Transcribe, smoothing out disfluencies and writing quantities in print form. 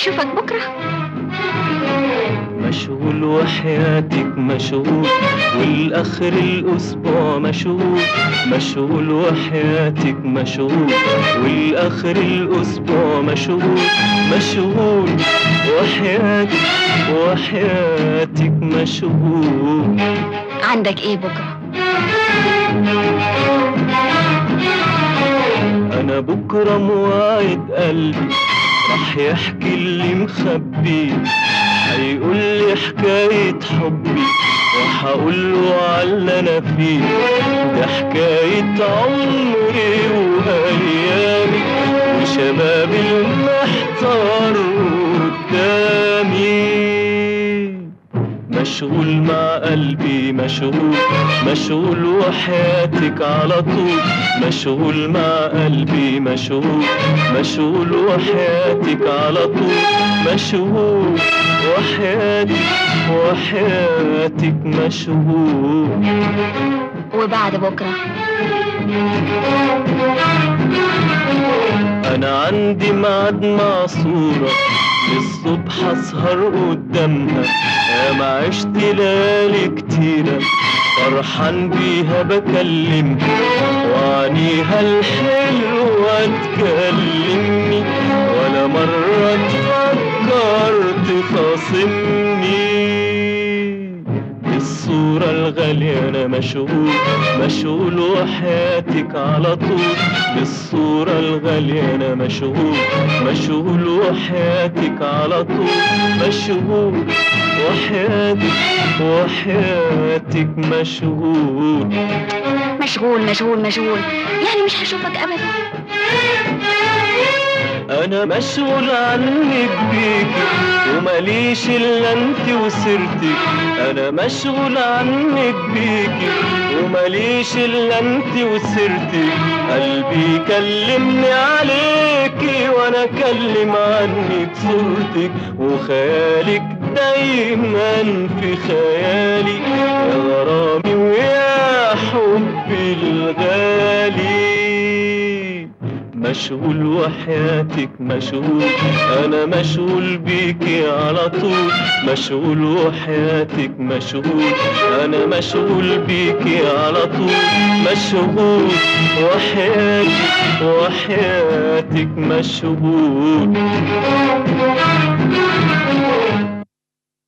هشوفك بكرة. مشغول وحياتك مشغول، والآخر الأسبوع مشغول. مشغول وحياتك مشغول، والآخر الأسبوع مشغول. مشغول وحياتك مشغول. عندك ايه بكرة؟ أنا بكرة مواعيد قلبي، راح يحكي اللي مخبيه. هيقول لي حكاية حبي، وهقوله عاللي أنا فيه. ده حكاية عمري وأيامي وشبابي المحتار قدامي. مشغول مع قلبي مشغول، مشغول وحياتك على طول. مشغول مع قلبي مشغول، مشغول وحياتك على طول. مشغول وحياتك مشغول. وبعد بكرة؟ أنا عندي ميعاد مع صورة، للصبح أسهر قدامها. يا ما عشت ليالي كتيرة، فرحان بيها بكلمها، وعنيها الحلوة تكلمني، ولا مرة تفكر تخاصمني. بالصورة الغالية أنا مشغول، مشغول وحياتك على طول. بالصورة الغالية أنا مشغول، مشغول وحياتك على طول. مشغول وحياتك مشغول. مشغول يعني مش هشوفك ابدا. انا مشغول عنك بيكي، وماليش الا انت وسيرتك. انا مشغول عنك بيكي، وماليش الا انت وسيرتك. قلبي كلمني عليكي، وانا اكلم عنك صورتك. وخيالك دايما في خيالي، يا غرامي ويا حبي الغالي. مشغول وحياتك مشغول، انا مشغول بيكي على طول. مشغول وحياتك مشغول، انا مشغول بيكي على طول. مشغول وحياتك مشغول.